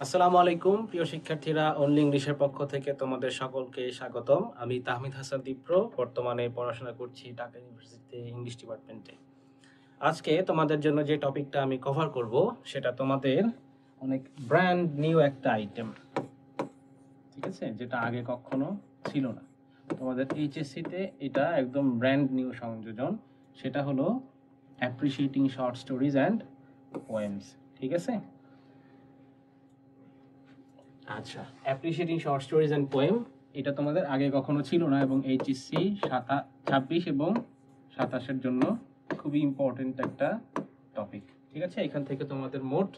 আসসালামু আলাইকুম প্রিয় শিক্ষার্থীরা, অনলি ইংলিশের পক্ষ থেকে তোমাদের সকলকে স্বাগতম। আমি তাহমিদ হাসান দীপ্র, বর্তমানে পড়াশোনা করছি ঢাকা ইউনিভার্সিটিতে ইংলিশ ডিপার্টমেন্টে। আজকে তোমাদের জন্য যে টপিকটা আমি কভার করব সেটা তোমাদের অনেক ব্র্যান্ড নিউ একটা আইটেম, ঠিক আছে, যেটা আগে কখনো ছিল না তোমাদের এইচএসসিতে। এটা একদম ব্র্যান্ড নিউ সংযোজন, সেটা হলো অ্যাপ্রিশিয়েটিং শর্ট স্টোরিজ অ্যান্ড পোয়েমস। ঠিক আছে, আচ্ছা, অ্যাপ্রিশিয়েটিং শর্ট স্টোরিজ অ্যান্ড পোয়েম, এটা তোমাদের আগে কখনো ছিল না এবং এইচএসসি 26 এবং 27-এর জন্য খুবই ইম্পর্টেন্ট একটা টপিক। ঠিক আছে, এখান থেকে তোমাদের মোট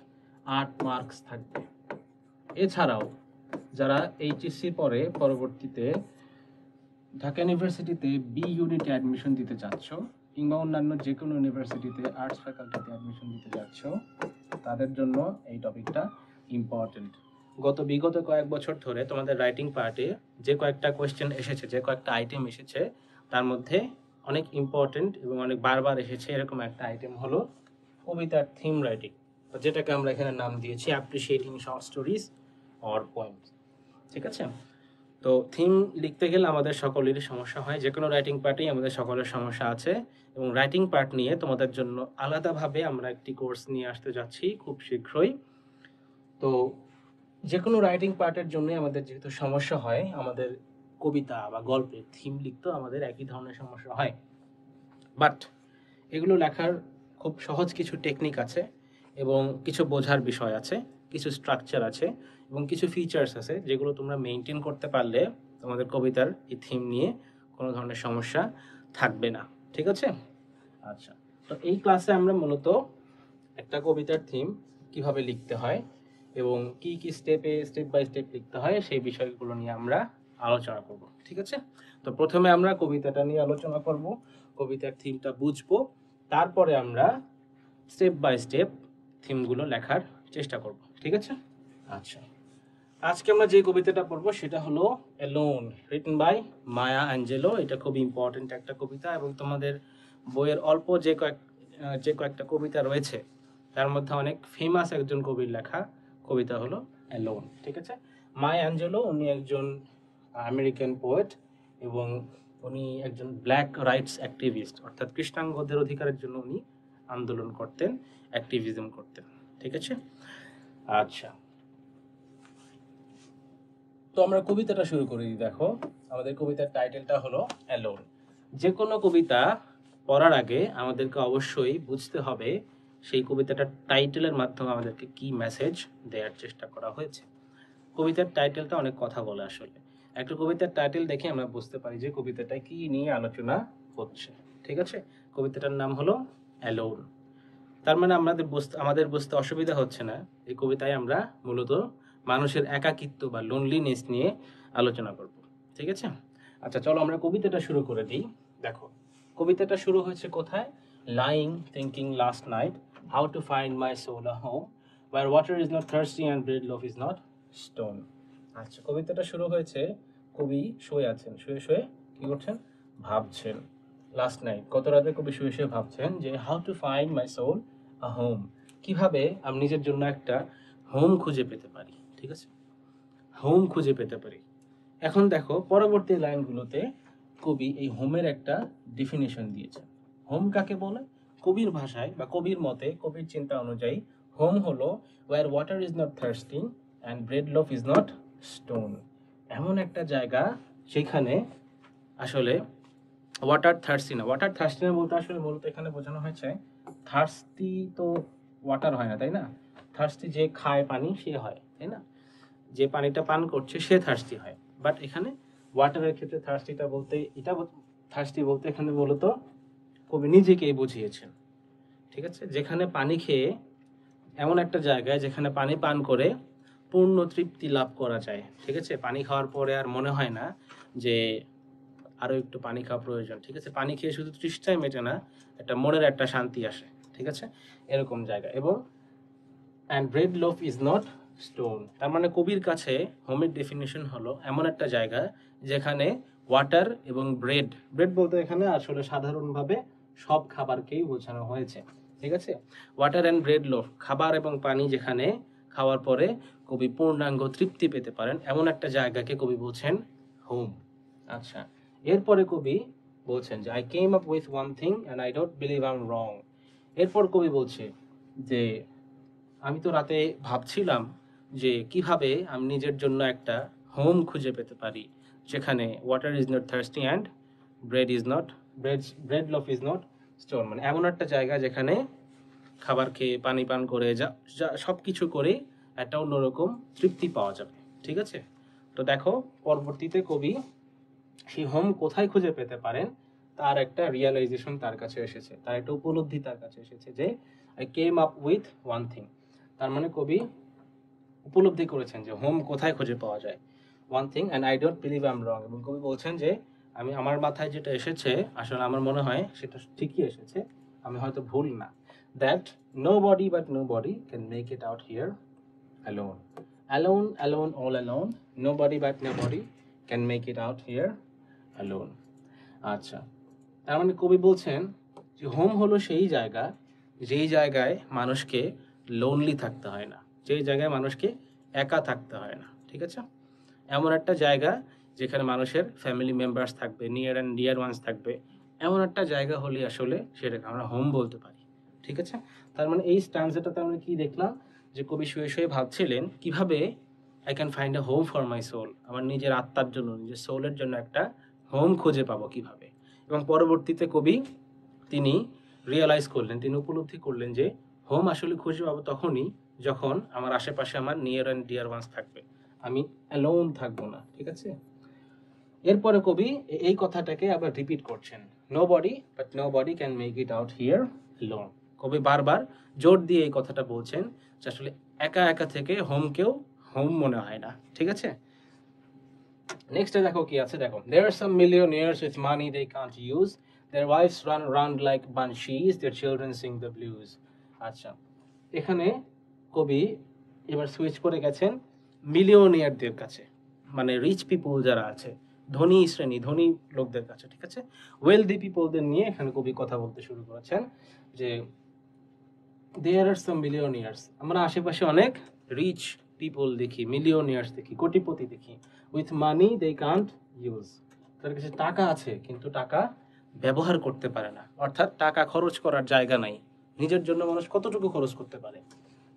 8 মার্কস থাকবে। এছাড়াও যারা এইচএসসি পরে পরবর্তীতে ঢাকা ইউনিভার্সিটিতে বি ইউনিটে অ্যাডমিশন দিতে চাচ্ছ কিংবা অন্যান্য যে কোনো ইউনিভার্সিটিতে আর্টস ফ্যাকাল্টিতে অ্যাডমিশন দিতে যাচ্ছ, তাদের জন্য এই টপিকটা ইম্পর্টেন্ট। বিগত কয়েক বছর ধরে তোমাদের রাইটিং পার্টে যে কয়েকটা কোয়েশ্চেন এসেছে, যে কয়েকটা আইটেম এসেছে, তার মধ্যে অনেক ইম্পর্টেন্ট এবং অনেক বারবার এসেছে এরকম একটা আইটেম হলো কবিতার থিম রাইটিং, যেটাকে আমরা এখানে নাম দিয়েছি অ্যাপ্রিশিয়েটিং শর্ট স্টোরিজ অর পোয়েমস। ঠিক আছে, তো থিম লিখতে গেলে আমাদের সকলেরই সমস্যা হয়, যে কোনো রাইটিং পার্টেই আমাদের সকলের সমস্যা আছে, এবং রাইটিং পার্ট নিয়ে তোমাদের জন্য আলাদাভাবে আমরা একটি কোর্স নিয়ে আসতে যাচ্ছি খুব শীঘ্রই। তো যে কোনো রাইটিং পার্টের জন্যই আমাদের যেহেতু সমস্যা হয়, আমাদের কবিতা বা গল্পের থিম লিখতেও আমাদের একই ধরনের সমস্যা হয়, বাট এগুলো লেখার খুব সহজ কিছু টেকনিক আছে এবং কিছু বোঝার বিষয় আছে, কিছু স্ট্রাকচার আছে এবং কিছু ফিচার্স আছে, যেগুলো তোমরা মেনটেন করতে পারলে তোমাদের কবিতার এই থিম নিয়ে কোনো ধরনের সমস্যা থাকবে না। ঠিক আছে, আচ্ছা, তো এই ক্লাসে আমরা মূলত একটা কবিতার থিম কিভাবে লিখতে হয় এবং কি কি স্টেপ বাই স্টেপ লিখতে হয় সেই বিষয়গুলো নিয়ে আমরা আলোচনা করব। ঠিক আছে, তো প্রথমে আমরা কবিতাটা নিয়ে আলোচনা করব, কবিতার থিমটা বুঝবো, তারপরে আমরা স্টেপ বাই স্টেপ থিমগুলো লেখার চেষ্টা করব। ঠিক আছে, আচ্ছা, আজকে আমরা যে কবিতাটা পড়বো সেটা হলো alone, written by Maya Angelou. এটা খুব ইম্পর্টেন্ট একটা কবিতা এবং তোমাদের বইয়ের অল্প যে কয়েকটা কবিতা রয়েছে তার মধ্যে অনেক ফেমাস একজন কবির লেখা কবিতা হলো অ্যালোন। ঠিক আছে, মায়া অ্যাঞ্জেলো উনি একজন আমেরিকান পোয়েট এবং উনি একজন ব্ল্যাক রাইটস অ্যাক্টিভিস্ট, অর্থাৎ কৃষ্ণাঙ্গদের অধিকারের জন্য উনি আন্দোলন করতেন, অ্যাক্টিভিজম করতেন। ঠিক আছে, আচ্ছা, তো আমরা কবিতাটা শুরু করি। দেখো, আমাদের কবিতার টাইটেলটা হলো অ্যালোন। যে কোনো কবিতা পড়ার আগে আমাদেরকে অবশ্যই বুঝতে হবে সেই কবিতাটার টাইটেলের মাধ্যমে আমাদেরকে কি মেসেজ দেওয়ার চেষ্টা করা হয়েছে। কবিতার টাইটেলটা অনেক কথা বলে। আসলে একটা কবিতার টাইটেল দেখে আমরা বুঝতে পারি যে কবিতাটা কি নিয়ে আলোচনা হচ্ছে। ঠিক আছে, কবিতাটার নাম হলো অ্যালোন। তার মানে আমাদের বুঝতে অসুবিধা হচ্ছে না, এই কবিতায় আমরা মূলত মানুষের একাকিত্ব বা লোনলিনেস নিয়ে আলোচনা করব। ঠিক আছে, আচ্ছা, চলো আমরা কবিতাটা শুরু করে দিই। দেখো, কবিতাটা শুরু হয়েছে কোথায়? Lying thinking last night how to find my soul a home wire water is not thirsty and bread loaf is not stone. আচ্ছা, কবিতাটা শুরু হয়েছে, কবি শুয়ে আছেন, শুয়ে শুয়ে কি করছেন? ভাবছেন। লাস্ট নাইট, গত রাতে কবি শুয়ে শুয়ে ভাবছেন যে how to find my soul a home, কিভাবে আমি নিজের জন্য একটা হোম খুঁজে পেতে পারি। ঠিক আছে, হোম খুঁজে পেতে পারি। এখন দেখো, পরবর্তী লাইনগুলোতে কবি এই হোমের একটা ডেফিনেশন দিয়েছেন। হোম কাকে বলে? কবির ভাষায় বা কবির মতে, কবির চিন্তা অনুযায়ী হোম হলো where water is not thirsting and bread loaf is not stone, এমন একটা জায়গা যেখানে আসলে ওয়াটার থার্স্টি না। ওয়াটার থার্স্টি না বলতে আসলে মূলত এখানে বোঝানো হয়েছে থার্স্টি তো ওয়াটার হয় না, তাই না? থার্স্টি যে খায় পানি সে হয়, তাই না? যে পানিটা পান করছে সে থার্স্টি হয়, বাট এখানে ওয়াটারের ক্ষেত্রে থার্স্টি বলতে এখানে মূলত কবি নিজেকেই বুঝিয়েছেন। ঠিক আছে, যেখানে পানি খেয়ে, এমন একটা জায়গায় যেখানে পানি পান করে পূর্ণ তৃপ্তি লাভ করা যায়। ঠিক আছে, পানি খাওয়ার পরে আর মনে হয় না যে আরো একটু পানি খাওয়া প্রয়োজন। ঠিক আছে, পানি খেয়ে শুধু তৃষ্ণাই মেটে না, একটা মনের একটা শান্তি আসে। ঠিক আছে, এরকম জায়গা। এবং and bread loaf is not stone, তার মানে কবির কাছে হোমের ডেফিনেশন হলো এমন একটা জায়গা যেখানে ওয়াটার এবং ব্রেড, বলতে এখানে আসলে সাধারণভাবে সব খাবারকেই বোঝানো হয়েছে। ঠিক আছে, ওয়াটার অ্যান্ড ব্রেড লোভ, খাবার এবং পানি যেখানে খাওয়ার পরে কবি পূর্ণাঙ্গ তৃপ্তি পেতে পারেন, এমন একটা জায়গাকে কবি বলছেন হোম। আচ্ছা, এরপরে কবি বলছেন যে I came up with one thing and I don't believe I am রং। এরপর কবি বলছে যে আমি তো রাতে ভাবছিলাম যে কিভাবে আমি নিজের জন্য একটা হোম খুঁজে পেতে পারি, যেখানে water is not thirsty and bread is not bread loaf is not stone, মানে এমন একটা জায়গা যেখানে খাবার খেয়ে পানি পান করে যা সব কিছু করে একটা অন্যরকম তৃপ্তি পাওয়া যাবে। ঠিক আছে, তো দেখো পরবর্তীতে কবি সেই হোম কোথায় খুঁজে পেতে পারেন তার একটা রিয়েলাইজেশন তার কাছে এসেছে, তার একটা উপলব্ধি তার কাছে এসেছে যে I came up with one thing. তার মানে কবি উপলব্ধি করেছেন যে হোম কোথায় খুঁজে পাওয়া যায়, one thing and I don't believe I am রং। এবং কবি বলছেন যে আমার মাথায় যেটা এসেছে আসলে আমার মনে হয় সেটা ঠিকই এসেছে, আমি হয়তো ভুল না। That nobody but nobody can make it out here alone. Alone, alone, all alone. Nobody but nobody can make it out here alone. আচ্ছা, তার মানে কবি বলছেন যে হোম হলো সেই জায়গা যেই জায়গায় মানুষকে লোনলি থাকতে হয় না, যেই জায়গায় মানুষকে একা থাকতে হয় না। ঠিক আছে, এমন একটা জায়গা যেখানে মানুষের ফ্যামিলি মেম্বার্স থাকবে, নিয়ার অ্যান্ড ডিয়ার ওয়ান্স থাকবে, এমন একটা জায়গা হলে আসলে সেটাকে আমরা হোম বলতে পারি। ঠিক আছে, তার মানে এই স্ট্যান্ডাটাতে আমরা কি দেখলাম যে কবি শুয়ে শুয়ে ভাবছিলেন কিভাবে I can find a home for my soul, আমার নিজের আত্মার জন্য, নিজের সোলের জন্য একটা হোম খুঁজে পাবো কিভাবে। এবং পরবর্তীতে কবি তিনি রিয়েলাইজ করলেন, তিনি উপলব্ধি করলেন যে হোম আসলে খুঁজে পাবো তখনই যখন আমার আশেপাশে আমার নিয়ার অ্যান্ড ডিয়ার ওয়ান্স থাকবে, আমি অ্যালোন থাকবো না। ঠিক আছে, এরপরে কবি এই কথাটাকে আবার রিপিট করছেন, nobody but nobody can make it out here alone. কবি বারবার জোর দিয়ে এই কথাটা বলছেন যে আসলে একা একা থেকে হোমকেও হোম মনে হয় না। ঠিক আছে, নেক্সটে দেখো কি আছে, দেখো there are some millionaires with money they can't use, their wives run around like banshees, their children sing the blues. আচ্ছা, এখানে কবি এবার সুইচ করে গেছেন মিলিয়নিয়ারদের কাছে, মানে রিচ পিপল যারা আছে, ধনী শ্রেণী, ধনী লোকদের কাছে। ঠিক আছে, ওয়েলদি পিপলদের নিয়ে এখানে কবি কথা বলতে শুরু করেছেন যে there are some millionaires, আমরা আশেপাশে অনেক রিচ পিপল দেখি, মিলিয়নিয়ার্স দেখি, কোটিপতি দেখি, with money they Kant use, তাদের কাছে টাকা আছে কিন্তু টাকা ব্যবহার করতে পারে না, অর্থাৎ টাকা খরচ করার জায়গা নাই। নিজের জন্য মানুষ কতটুকু খরচ করতে পারে,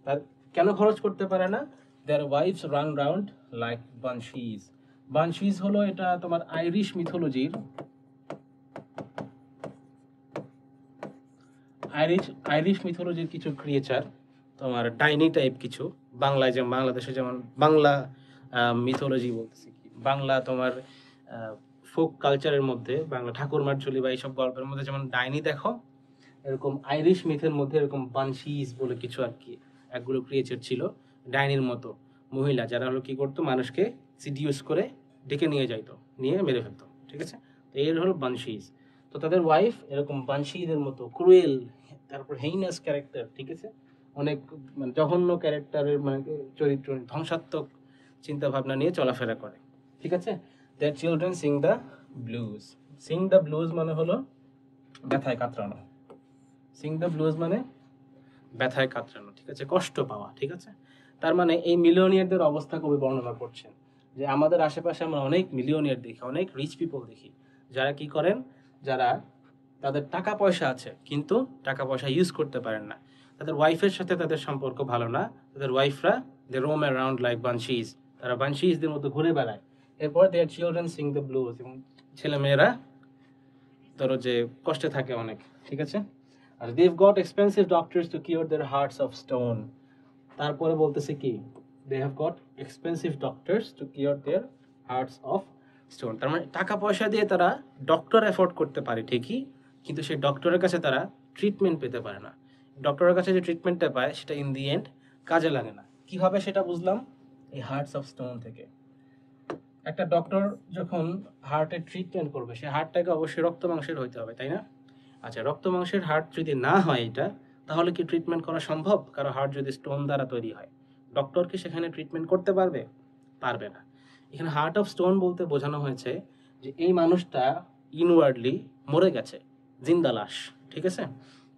তার কেন খরচ করতে পারে না? দেয়ার ওয়াইফস রান রাউন্ড লাইক বানশিজ। বানশিজ হলো এটা তোমার আইরিশ মিথোলজির, আইরিশ মিথোলজির কিছু ক্রিয়েচার, তোমার ডাইনি টাইপ কিছু, বাংলায় যেমন বাংলাদেশে যেমন বাংলা মিথোলজি বলতেছি কি, বাংলা তোমার ফোক কালচারের মধ্যে বাংলা ঠাকুরমার ঝুলি বা এইসব গল্পের মধ্যে যেমন ডাইনি দেখো, এরকম আইরিশ মিথের মধ্যে এরকম বানশিজ বলে কিছু আর কি একগুলো ক্রিয়েচার ছিল, ডাইনির মতো মহিলা, যারা হলো কি করতো মানুষকে সিডিউস করে ডেকে নিয়ে যাইতো, নিয়ে মেরে ফেলতো। ঠিক আছে, তো এর হলো বানশিজ। তো তাদের ওয়াইফ এরকম বানশিদের মতো ক্রুয়েল, তারপর হেইনাস ক্যারেক্টার। ঠিক আছে, অনেক মানে জঘন্য ক্যারেক্টারের মানে চরিত্র, ধ্বংসাত্মক চিন্তা ভাবনা নিয়ে চলাফেরা করে। ঠিক আছে, there children Singh the blues. Singh the blues মানে হলো ব্যথায় কাতরানো, সিং দ্য ব্লুজ মানে ব্যথায় কাতরানো। ঠিক আছে, কষ্ট পাওয়া। ঠিক আছে, তার মানে এই মিলিয়নিয়ারদের অবস্থা কবি বর্ণনা করছেন যে আমাদের আশেপাশে আমরা অনেক মিলিয়নিয়ার দেখি, অনেক রিচ পিপল দেখি, যারা কি করেন, যারা তাদের টাকা পয়সা আছে কিন্তু টাকা পয়সা ইউজ করতে পারেন না, তাদের ওয়াইফের সাথে তাদের সম্পর্ক ভালো না, তাদের ওয়াইফরা দে রোম অ্যারাউন্ড লাইক বানশিজ, তারা বানশিজদের মতো ঘুরে বেড়ায়। এরপর their children Singh the blues, এবং ছেলেমেয়েরা ধরো যে কষ্টে থাকে অনেক। ঠিক আছে, আর they've got expensive doctors to cure their hearts of stone. তারপরে বলতেছে কি, they have got expensive doctors to cure their hearts of stone. তার মানে টাকা পয়সা দিয়ে তারা ডক্টর অ্যাফোর্ড করতে পারে ঠিকই, কিন্তু সেই ডক্টরের কাছে তারা ট্রিটমেন্ট পেতে পারে না। ডক্টরের কাছে যে ট্রিটমেন্টটা পায় সেটা ইন দি এন্ড কাজে লাগে না। কিভাবে সেটা বুঝলাম? এই হার্টস অফ স্টোন থেকে। একটা ডক্টর যখন হার্টের ট্রিটমেন্ট করবে, সে হার্টটাকে অবশ্যই রক্ত মাংসের হইতে হবে, তাই না? আচ্ছা, রক্ত মাংসের হার্ট যদি না হয় এটা, তাহলে কি ট্রিটমেন্ট করা সম্ভব? কারো হার্ট যদি স্টোন দ্বারা তৈরি হয়, ডক্টর কি সেখানে ট্রিটমেন্ট করতে পারবে? পারবে না। এখানে হার্ট অফ স্টোন বলতে বোঝানো হয়েছে যে এই মানুষটা ইনওয়ার্ডলি মরে গেছে, জিন্দা লাশ। ঠিক আছে,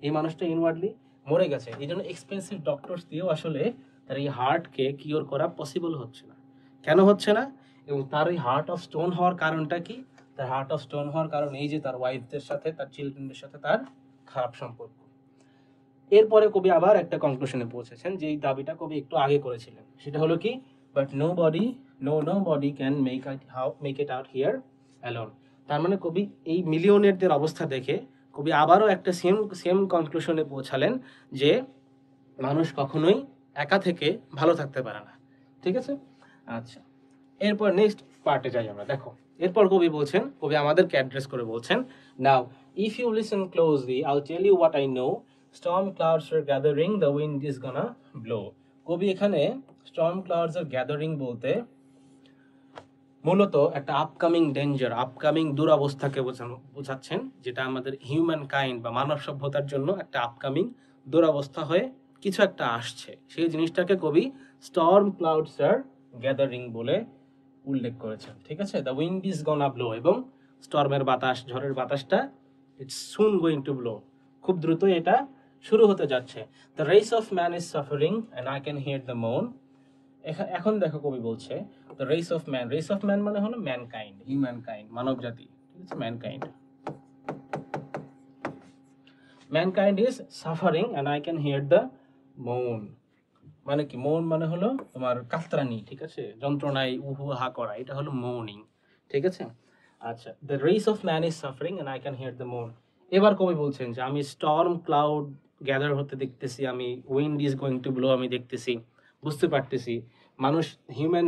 এই মানুষটা ইনওয়ার্ডলি মরে গেছে, এই জন্য এক্সপেন্সিভ ডক্টরস দিয়েও আসলে তার এই হার্টকে কিওর করা পসিবল হচ্ছে না। কেন হচ্ছে না? এবং তার এই হার্ট অফ স্টোন হওয়ার কারণটা কি? তার হার্ট অফ স্টোন হওয়ার কারণ এই যে তার ওয়াইফদের সাথে, তার চিলড্রেনদের সাথে তার খারাপ সম্পর্ক। এরপরে কবি আবার একটা কনক্লুশনে পৌঁছেছেন, যে এই দাবিটা কবি একটু আগে করেছিলেন, সেটা হলো কি, but nobody can make it out here alone. তার মানে কবি এই মিলিয়নেরদের অবস্থা দেখে কবি আবারও একটা সেম কনক্লুশনে পৌঁছালেন যে মানুষ কখনোই একা থেকে ভালো থাকতে পারে না। ঠিক আছে? আচ্ছা, এরপর নেক্সট পার্টে যাই আমরা। দেখো, এরপর কবি বলছেন, কবি আমাদেরকে অ্যাড্রেস করে বলছেন, নাও if you listen closely I will tell you what I know, Sturm clouds are gathering, the wind is gonna blow. কবি এখানে স্টর্ম ক্লাউডস আর গ্যাদারিং বলতে মূলত একটা আপকামিং ডেঞ্জার, আপকামিং দুরবস্থাকে বোঝাচ্ছেন, যেটা আমাদের হিউম্যান কাইন্ড বা মানব সভ্যতার জন্য একটা আপকামিং দুরবস্থা হয়ে কিছু একটা আসছে। সেই জিনিসটাকে কবি স্টর্ম ক্লাউডস আর গ্যাদারিং বলে উল্লেখ করেছেন। ঠিক আছে? The wind is gonna blow, এবং স্টর্মের বাতাস, ঝড়ের বাতাসটা it's soon going to blow, খুব দ্রুত এটা শুরু হতে যাচ্ছে। The race of man is suffering and I can here the মোন। এখন দেখো কবি বলছে দ্য রেস অফ ম্যান মানে হলো ম্যানকাইন্ড, হিউম্যান কাইন্ড, মানব জাতি। ঠিক আছে? Mankind is suffering and I can here the মোন। মানে কি? মৌন মানে হলো তোমার কাতরানি। ঠিক আছে? যন্ত্রণায় উহু হা করা, এটা হলো মৌনিং। ঠিক আছে? আচ্ছা, the race of man is suffering and I can here the মোন। এবার কবি বলছেন যে আমি স্টর্ম ক্লাউড গ্যাদার হতে দেখতেছি, আমি wind is going to blow আমি দেখতেছি, বুঝতে পারতেছি মানুষ, হিউম্যান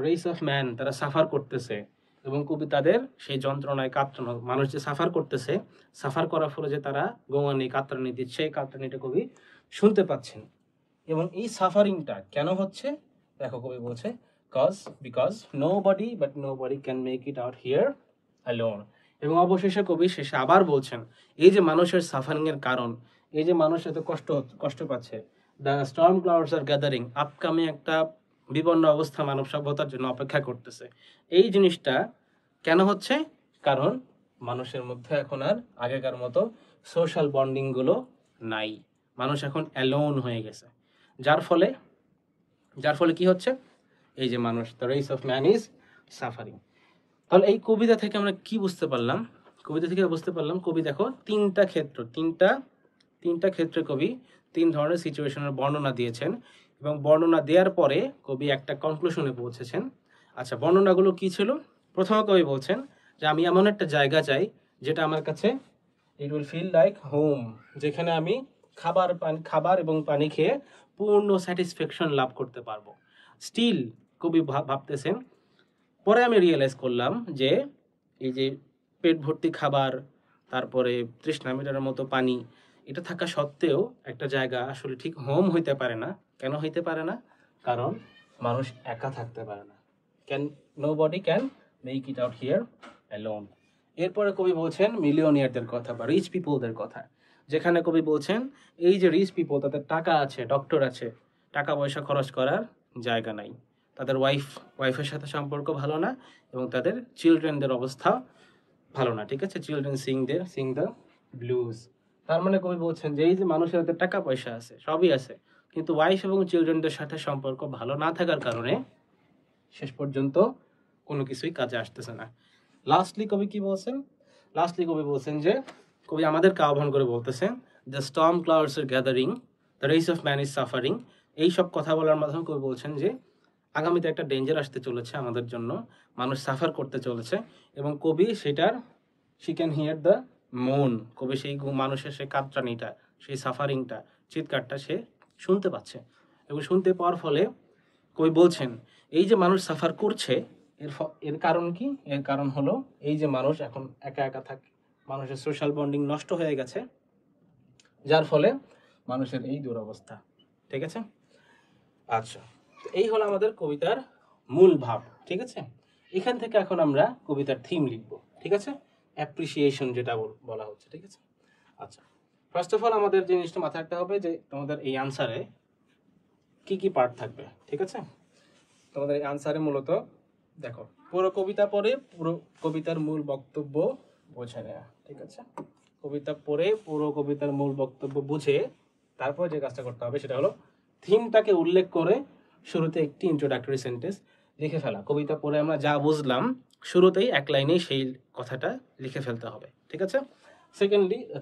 রেস অফ ম্যান, তারা সাফার করতেছে, এবং কবি তাদের সেই যন্ত্রণায় কাতরানো, মানুষ যে সাফার করতেছে, সাফার করার ফলে যে তারা গোঙানি কাতরানি দিচ্ছে, এই কাতরানিটা কবি শুনতে পাচ্ছেন। এবং এই সাফারিংটা কেন হচ্ছে? দেখো কবি বলছে because nobody can make it out here alone. এবং অবশেষে কবি শেষে আবার বলছেন, এই যে মানুষের সাফারিং এর কারণ, এই যে মানুষ এত কষ্ট পাচ্ছে, the storm clouds are gathering, upcoming একটা বিপন্ন অবস্থা মানব সভ্যতার জন্য অপেক্ষা করতেছে। এই জিনিসটা কেন হচ্ছে? কারণ মানুষের মধ্যে এখন আর আগেকার মতো সোশ্যাল বন্ডিং গুলো নাই, মানুষ এখন অ্যালোন হয়ে গেছে। যার ফলে কি হচ্ছে? এই যে মানুষ, the race of man is suffering. তাহলে এই কবিতা থেকে আমরা কি বুঝতে পারলাম? কবি দেখো তিনটা ক্ষেত্রে কবি তিন ধরনের সিচুয়েশনের বর্ণনা দিয়েছেন, এবং বর্ণনা দেওয়ার পরে কবি একটা কনক্লুশনে পৌঁছেছেন। আচ্ছা, বর্ণনাগুলো কি ছিল? প্রথমে কবি বলছেন যে আমি এমন একটা জায়গা চাই যেটা আমার কাছে it will feel like home, যেখানে আমি খাবার এবং পানি খেয়ে পূর্ণ স্যাটিসফ্যাকশন লাভ করতে পারবো। স্টিল কবি ভাবতেছেন, পরে আমি রিয়েলাইজ করলাম যে এই যে পেট ভর্তি খাবার, তারপরে তৃষ্ণা মেটানোর মতো পানি, এটা থাকা সত্ত্বেও একটা জায়গা আসলে ঠিক হোম হইতে পারে না। কেন হইতে পারে না? কারণ মানুষ একা থাকতে পারে না। Nobody can make it out here alone. এরপরে কবি বলছেন মিলিয়নিয়ারদের কথা বা রিচ পিপলদের কথা, যেখানে কবি বলছেন এই যে রিচ পিপল, তাদের টাকা আছে, ডক্টর আছে, টাকা পয়সা খরচ করার জায়গা নাই, তাদের ওয়াইফের সাথে সম্পর্ক ভালো না, এবং তাদের চিলড্রেনদের অবস্থা ভালো না। ঠিক আছে? Children Singh the blues. তার মানে কবি বলছেন যে এই যে মানুষের হাতে টাকা পয়সা আছে, সবই আছে, কিন্তু ওয়াইফ এবং চিলড্রেনদের সাথে সম্পর্ক ভালো না থাকার কারণে শেষ পর্যন্ত কোনো কিছুই কাজে আসতেছে না। লাস্টলি কবি বলছেন যে কবি আমাদেরকে আহ্বান করে বলতেছেন, the storm clouds are gathering, the race of man is suffering. এই সব কথা বলার মাধ্যমে কবি বলছেন যে আগামীতে একটা ডেঞ্জার আসতে চলেছে আমাদের জন্য, মানুষ সাফার করতে চলেছে, এবং কবি শি ক্যান হিয়ার দ্য মোন, কবি সেই মানুষের সেই কাতরানিটা, সেই সাফারিংটা, চিৎকারটা সে শুনতে পাচ্ছে। এবং শুনতে পাওয়ার ফলে কবি বলছেন এই যে মানুষ সাফার করছে, এর কারণ কি? এর কারণ হলো এই যে মানুষ এখন একা থাকে, মানুষের সোশ্যাল বন্ডিং নষ্ট হয়ে গেছে, যার ফলে মানুষের এই দুরবস্থা। ঠিক আছে? আচ্ছা, এই হলো আমাদের কবিতার মূল ভাব। ঠিক আছে? এখান থেকে এখন আমরা কবিতার থিম লিখব। ঠিক আছে? অ্যাপ্রিসিয়েশন যেটা বলা হচ্ছে। ঠিক আছে? আচ্ছা, ফার্স্ট অফ অল আমাদের যে জিনিসটা মাথায় রাখতে হবে যে তোমাদের এই আনসারে কি পার্ট থাকবে। ঠিক আছে? তোমাদের এই আনসারে মূলত দেখো, পুরো কবিতা পড়ে পুরো কবিতার মূল বক্তব্য বোঝে নেয়া। ঠিক আছে? কবিতা পড়ে পুরো কবিতার মূল বক্তব্য বুঝে তারপর যে কাজটা করতে হবে সেটা হলো থিমটাকে উল্লেখ করে শুরুতে একটি ইন্ট্রোডাক্টরি সেন্টেন্স লিখে ফেলা। কবিতা পড়ে আমরা যা বুঝলাম শুরুতেই এক লাইনেই সেই কথাটা লিখে ফেলতে হবে, ঠিক আছে।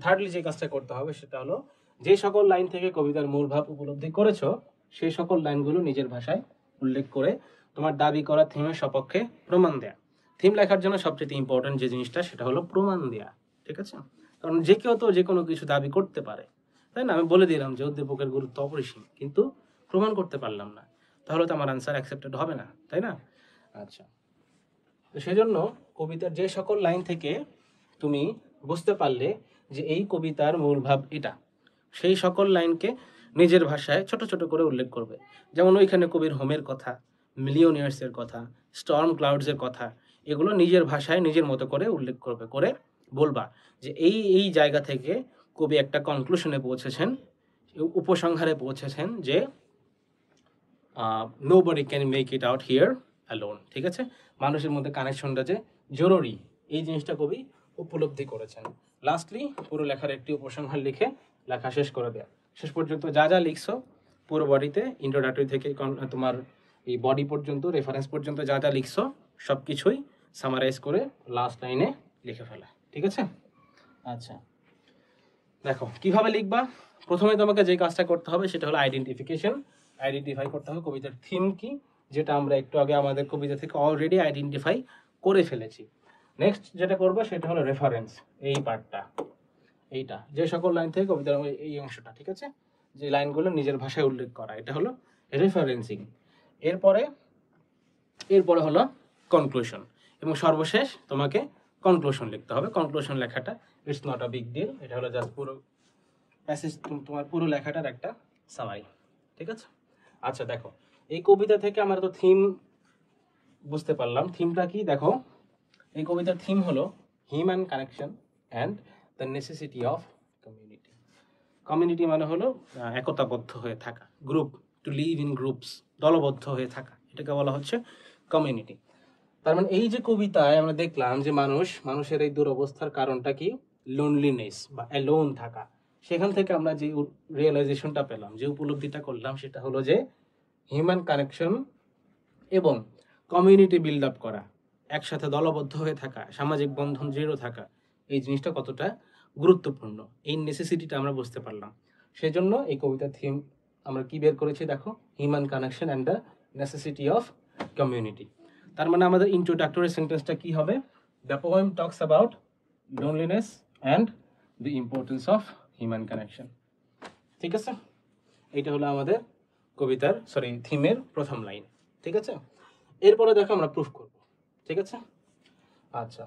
থার্ডলি যে কাজটা করতে হবে সেটা হলো যে সকল লাইন থেকে কবিতার মূল ভাব উপলব্ধি করেছো সেই সকল লাইনগুলো নিজের ভাষায় উল্লেখ করে তোমার দাবি করা থিমের সপক্ষে প্রমাণ দেয়া। থিম লেখার জন্য সবচেয়ে ইম্পর্টেন্ট যে জিনিসটা সেটা হলো প্রমাণ দেয়া, ঠিক আছে। কারণ যে কেউ তো যে কোনো কিছু দাবি করতে পারে, তাই না? আমি বলে দিলাম যে উদ্দীপকের গুরুত্ব অপরিসীম, কিন্তু প্রমাণ করতে পারলাম না, তাহলে তো আমার আনসার অ্যাকসেপ্টেড হবে না, তাই না? আচ্ছা, তো সেজন্য কবিতার যে সকল লাইন থেকে তুমি বুঝতে পারলে যে এই কবিতার মূল ভাব এটা, সেই সকল লাইনকে নিজের ভাষায় ছোট ছোট করে উল্লেখ করবে। যেমন ওইখানে কবির হোমের কথা, মিলিয়নিয়ার্সের কথা, স্টর্ম ক্লাউডসের কথা, এগুলো নিজের ভাষায় নিজের মতো করে উল্লেখ করবে, করে বলবা যে এই এই জায়গা থেকে কবি একটা কনক্লুশনে পৌঁছেছেন, উপসংহারে পৌঁছেছেন যে nobody can make it out here alone, ঠিক আছে। মানুষের মধ্যে কানেকশনটা যে জরুরি, এই জিনিসটা কবি উপলব্ধি করেছেন। লাস্টলি পুরো লেখার একটি উপসংহার লিখে লেখা শেষ করে দেয়া। শেষ পর্যন্ত যা যা লিখছো পুরো বডিতে, ইন্ট্রোডাক্টরি থেকে তোমার এই বডি পর্যন্ত, রেফারেন্স পর্যন্ত যা যা লিখছো সব কিছুই সামারাইজ করে লাস্ট লাইনে লিখে ফেলা, ঠিক আছে। আচ্ছা, দেখো কিভাবে লিখবা। প্রথমে তোমাকে যে কাজটা করতে হবে সেটা হলো আইডেন্টিফাই করতে হবে কবিতার থিম কি, যেটা আমরা একটু আগে আমাদের কবিতা থেকে অলরেডি আইডেন্টিফাই করে ফেলেছি। নেক্সট যেটা করবো সেটা হলো রেফারেন্স, এই পার্টটা, এইটা যে সকল লাইন থেকে কবিতার এই অংশটা, ঠিক আছে, যে লাইনগুলো নিজের ভাষায় উল্লেখ করা, এটা হলো রেফারেন্সিং। এরপরে হলো কনক্লুশন, এবং সর্বশেষ তোমাকে কনক্লুশন লিখতে হবে। কনক্লুশন লেখাটা it's not a big deal, এটা হলো জাস্ট পুরো প্যাসেজ, তোমার পুরো লেখাটার একটা সামারি, ঠিক আছে। আচ্ছা দেখো, এই কবিতা থেকে আমরা তো থিম বুঝতে পারলাম। থিমটা কি? দেখো, এই কবিতার থিম হলো human connection and the necessity of community. Community মানে হলো একতাবদ্ধ হয়ে থাকা, group, two live in groups, দলবদ্ধ হয়ে থাকা, এটাকে বলা হচ্ছে কমিউনিটি। তার মানে এই যে কবিতায় আমরা দেখলাম যে মানুষের এই দুরবস্থার কারণটা কি? লোনলিনেস বা অ্যালোন থাকা। সেখান থেকে আমরা যে রিয়েলাইজেশনটা পেলাম, যে উপলব্ধিটা করলাম, সেটা হলো যে হিউম্যান কানেকশন এবং কমিউনিটি বিল্ড আপ করা, একসাথে দলবদ্ধ হয়ে থাকা, সামাজিক বন্ধন দৃঢ় থাকা, এই জিনিসটা কতটা গুরুত্বপূর্ণ, এই নেসেসিটিটা আমরা বুঝতে পারলাম। সেজন্য এই কবিতার থিম আমরা কি বের করেছি? দেখো, human connection and the necessity of community. তার মানে আমাদের ইন্ট্রোডাক্টরি সেন্টেন্সটা কি হবে? The poem talks about loneliness and the importance of human connection, ঠিক আছে। এইটা হলো আমাদের কবিতার থিমের প্রথম লাইন, ঠিক আছে। এরপরে দেখো আমরা প্রুফ করব, ঠিক আছে। আচ্ছা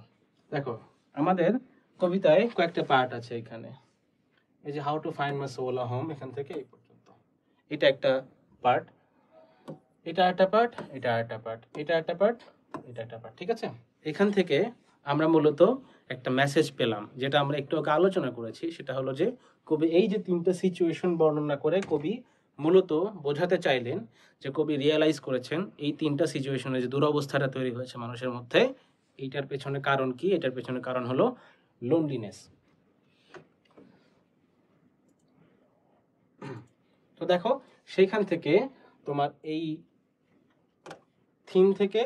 দেখো, আমাদের কবিতায় কয়েকটা পার্ট আছে এখানে। এই যে how to find my soul a home, এখান থেকে এই পর্যন্ত, এটা একটা পার্ট, এটা একটা পার্ট, এটা একটা পার্ট, এটা একটা পার্ট, এটা একটা পার্ট, ঠিক আছে। এখান থেকে আমরা মূলত একটা মেসেজ পেলাম, যেটা আমরা একটু আগে আলোচনা করেছি। সেটা হলো যে কবি এই যে তিনটা সিচুয়েশন বর্ণনা করে কবি মূলত বোঝাতে চাইলেন যে কবি রিয়েলাইজ করেছেন এই তিনটা সিচুয়েশনে যে দুরবস্থাটা তৈরি হয়েছে মানুষের মধ্যে, এইটার পেছনে কারণ কি? এটার পেছনে কারণ হলো লোনলিনেস। তো দেখো, সেইখান থেকে তোমার এই থিম থেকে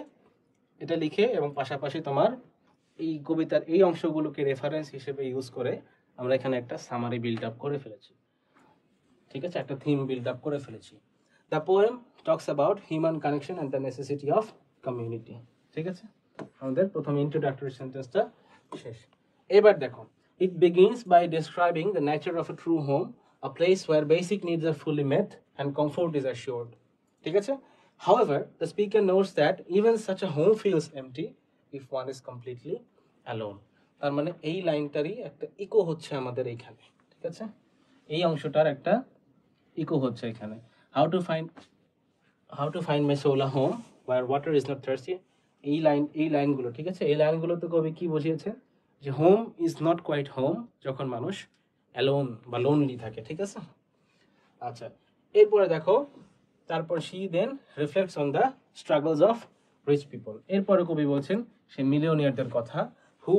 এটা লিখে এবং পাশাপাশি তোমার এই কবিতার এই অংশগুলোকে রেফারেন্স হিসেবে ইউজ করে আমরা এখানে একটা সামারি বিল্ড আপ করে ফেলেছি, ঠিক আছে, একটা থিম বিল্ড আপ করে ফেলেছি। The poem talks about human connection and the necessity of community, ঠিক আছে। আমাদের প্রথম ইন্ট্রোডাক্টরি সেন্টেন্সটা শেষ। এবার দেখো, it begins by describing the nature of a true home, a place where basic needs are fully met and comfort is assured, ঠিক আছে। However, the speaker notes that even such a home feels empty if one is completely alone. তার মানে এই লাইনটারই একটা eco হচ্ছে আমাদের এইখানে, ঠিক আছে। এই অংশটার একটা ইকো হচ্ছে এখানে। How to find my soul a home where water is not thirsty. এই লাইনগুলো, ঠিক আছে, এই লাইনগুলোতে কবি কি বুঝিয়েছে? যে home is not quite home যখন মানুষ অ্যালোন বা লোনলি থাকে, ঠিক আছে। আচ্ছা, এরপরে দেখো, তারপর she then reflects on the struggles of rich people. এরপরে কবি বলছেন সেই মিলিয়নিয়ারদের কথা, who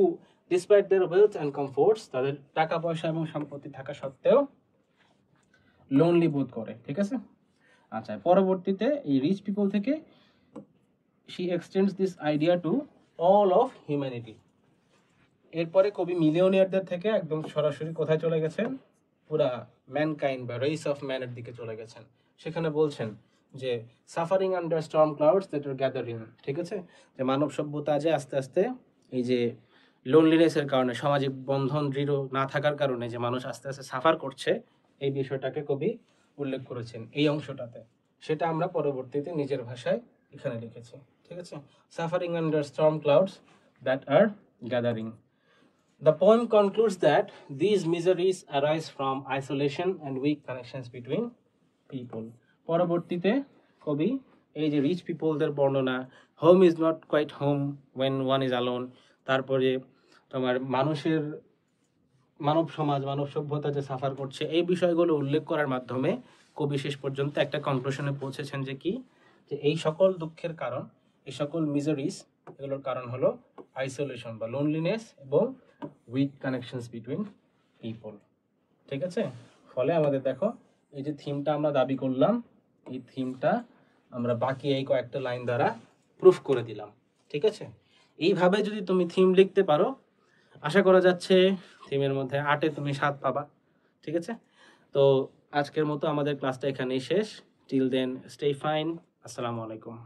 despite their wealth and comforts, তাদের টাকা পয়সা এবং সম্পত্তি থাকা সত্ত্বেও লোনলি বোধ করে, ঠিক আছে। আচ্ছা, পরবর্তীতে এই রিচ পিপল থেকে she extends this idea to all of humanity। এরপরে কবি মিলিয়নিয়ারদের থেকে একদম সরাসরি কোথায় চলে গেছেন, পুরা ম্যানকাইন্ড বা রেস অফ ম্যানের দিকে চলে গেছেন। সেখানে বলছেন যে suffering under Sturm clouds that R gathering, ঠিক আছে, যে মানব সভ্যতা যে আস্তে আস্তে এই যে লোনলিনেসের কারণে, সামাজিক বন্ধন দৃঢ় না থাকার কারণে যে মানুষ আস্তে আস্তে সাফার করছে, এই বিষয়টাকে কবি উল্লেখ করেছেন এই অংশটাতে। সেটা আমরা পরবর্তীতে নিজের ভাষায় এখানে লিখেছি, ঠিক আছে। Suffering under Sturm clouds that R gathering. The poem concludes that these miseries arise from isolation and weak connections between people। পরবর্তীতে কবি এই যে রিচ পিপলদের বর্ণনা, home is not quite home when one is alone, তারপরে তোমার মানুষের মানব সমাজ, মানব সভ্যতা যে সাফার করছে, এই বিষয়গুলো উল্লেখ করার মাধ্যমে কবি শেষ পর্যন্ত একটা কনক্লুশনে পৌঁছেছেন যে কি, যে এই সকল দুঃখের কারণ, এই সকল মিজারিস, এগুলোর কারণ হলো আইসোলেশন বা লোনলিনেস এবং উইক কানেকশনস বিটুইন পিপল, ঠিক আছে। ফলে আমাদের দেখো এই যে থিমটা আমরা দাবি করলাম, এই থিমটা আমরা বাকি এই কয়েকটা লাইন দ্বারা প্রুফ করে দিলাম, ঠিক আছে। এইভাবে যদি তুমি থিম লিখতে পারো, আশা করা যাচ্ছে থিমের মধ্যে 8-এ তুমি 7 পাবা, ঠিক আছে। তো আজকের মতো আমাদের ক্লাসটা এখানেই শেষ। Till then stay fine. আসসালামু আলাইকুম।